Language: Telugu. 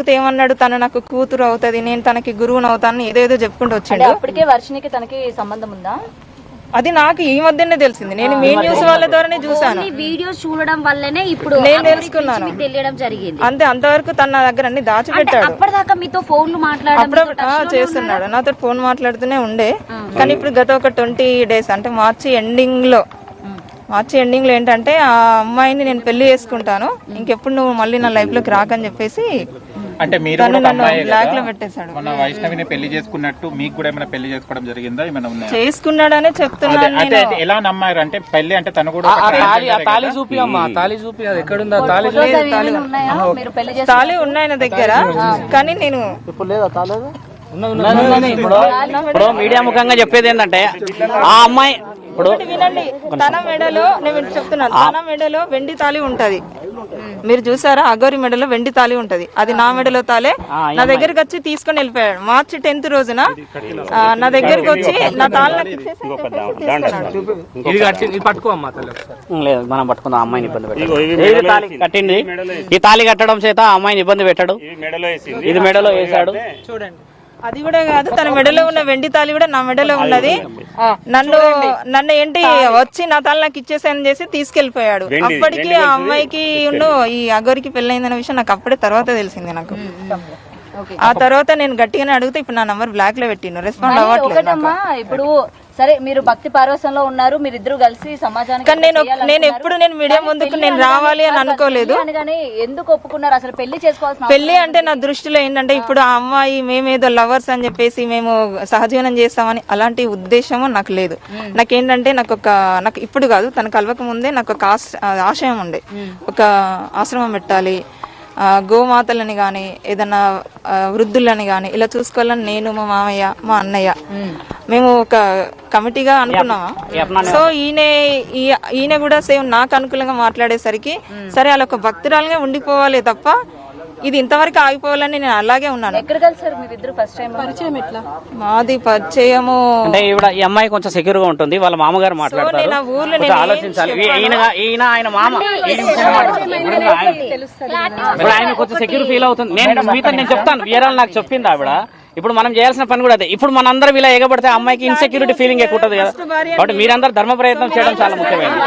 ఏమన్నాడు, తను నాకు కూతురు అవుతుంది, నేను తనకి గురువుని అవుతాను, ఏదేదో చెప్పుకుంటూ వచ్చాడు. అప్పటికే వర్షినికి తనకి సంబంధం ఉందా? అది నాకు ఈ మధ్యనే తెలిసింది. నేను మెయిన్ న్యూస్ వాళ్ళ ద్వారానే చూసాను. వీడియో చూడడం వల్లనే ఇప్పుడు నేను తెలుసుకున్నాను. తెలియడం జరిగింది. అంతే, అంతవరకు తన నా దగ్గర అన్ని దాచిపెట్టాడు. అప్పటిదాకా మీతో ఫోన్లు మాట్లాడడం చేస్తున్నాడు, నాతో ఫోన్ మాట్లాడుతూనే ఉండే. కానీ ఇప్పుడు గత ఒక 20 days అంటే మార్చి ఎండింగ్ లో ఏంటంటే ఆ అమ్మాయిని నేను పెళ్లి చేసుకుంటాను, ఇంకెప్పుడు నువ్వు మళ్ళీ నా లైఫ్ లోకి రాకని చెప్పేసి అంటే మీరు బ్లాక్ లో పెట్టేశాడు. మన వైష్ణవిని పెళ్లి చేసుకున్నట్టు మీకు కూడా ఏమైనా పెళ్లి చేసుకోవడం జరిగిందా? ఏమైనా ఉన్నాయా? చేసుకున్నాడనే చెప్తున్నాను. అంటే ఎలా నమ్మారు? అంటే పెళ్లి అంటే తను కూడా తాళి చూపి అమ్మా, తాళి చూపి అది ఎక్కడుందా? తాళి తాళి ఉన్నాయి నా దగ్గర, కానీ నేను ఇప్పుడు మీడియా ముఖంగా చెప్పేది ఏంటంటే ఆ అమ్మాయి ఇప్పుడు వినండి, తన మెడలో నేను చెప్తున్నాను, తన మెడలో వెండి తాళి ఉంటది. మీరు చూసారా? అగోరి మెడలో వెండి తాళి ఉంటది, అది నా మెడలో తాలే. నా దగ్గరికి వచ్చి తీసుకొని వెళ్ళిపోయాడు. మార్చి 10th రోజున నా దగ్గరికి వచ్చి నా తాళి నాకు ఇచ్చేసి లేదు, మనం పట్టుకుందాం. అమ్మాయిని ఇబ్బంది పెట్టాడు, తాళి కట్టింది. ఈ తాళి కట్టడం చేత ఆ అమ్మాయిని ఇబ్బంది పెట్టాడు. ఇది మెడలో వేసాడు. చూడండి, అది కూడా కాదు, తన మెడలో ఉన్న వెండి తాళి కూడా నా మెడలో ఉన్నది. నన్ను ఏంటి వచ్చి నా తాళి నాకు ఇచ్చేసాయని చేసి తీసుకెళ్లిపోయాడు. అప్పటికి ఆ అమ్మాయికి ఈ అగోరికి పెళ్ళైందన్న విషయం నాకు అప్పుడే తర్వాత తెలిసింది. నాకు ఆ తర్వాత నేను గట్టిగానే అడిగితే ఇప్పుడు నా నంబర్ బ్లాక్ లో పెట్టిను, రెస్పాండ్ అవ్వట్లేదు. ఇప్పుడు సరే, మీరు భక్తి పార్వసంలో ఉన్నారు, మీరిద్దరు కలిసి సమాజానికి. నేను ఎప్పుడు మీడియా ముందుకు నేను రావాలి అని అనుకోలేదు. ఎందుకు ఒప్పుకున్నారు? అసలు పెళ్లి చేసుకోవాల్సిన పెళ్లి అంటే నా దృష్టిలో ఏంటంటే ఇప్పుడు ఆ అమ్మాయి మేమేదో లవర్స్ అని చెప్పేసి మేము సహజీవనం చేస్తామని అలాంటి ఉద్దేశము నాకు లేదు. నాకేంటంటే నాకు ఇప్పుడు కాదు, తన కలవక ముందే నాకు ఒక ఆశయం ఉండే, ఒక ఆశ్రమం పెట్టాలి, గోమాతలని గాని ఏదన్నా వృద్ధులని గాని ఇలా చూసుకోవాలని నేను, మా మామయ్య, మా అన్నయ్య మేము ఒక కమిటీగా అనుకున్నామా. సో ఈయన కూడా సేమ్ నాకు అనుకూలంగా మాట్లాడేసరికి సరే అలా ఒక భక్తురాలుగా ఉండిపోవాలి తప్ప ఇది ఇంతవరకు ఆగిపోవాలని నేను అలాగే ఉన్నాను. ఎక్కడ కలిసారు మీరిద్దరు ఫస్ట్ టైం? పరిచయం ఎట్లా? మాది పరిచయము అంటే ఈ అమ్మాయి కొంచెం సెక్యూర్ గా ఉంటుంది, వాళ్ళ మామగారు మాట్లాడతారు, ఆలోచించాలి. ఈయన ఆయన మామ ఇప్పుడు ఆయన కొంచెం సెక్యూర్ ఫీల్ అవుతుంది. నేను చెప్తాను, వివరాలు నాకు చెప్పింది ఆవిడ. ఇప్పుడు మనం చేయాల్సిన పని కూడా అదే. ఇప్పుడు మనందరం ఇలా ఎగబడితే అమ్మాయికి ఇన్సెక్యూరిటీ ఫీలింగ్ ఎక్కువ ఉంటుంది కదా. కాబట్టి మీరందరూ ధర్మ ప్రయత్నం చేయడం చాలా ముఖ్యమైనది.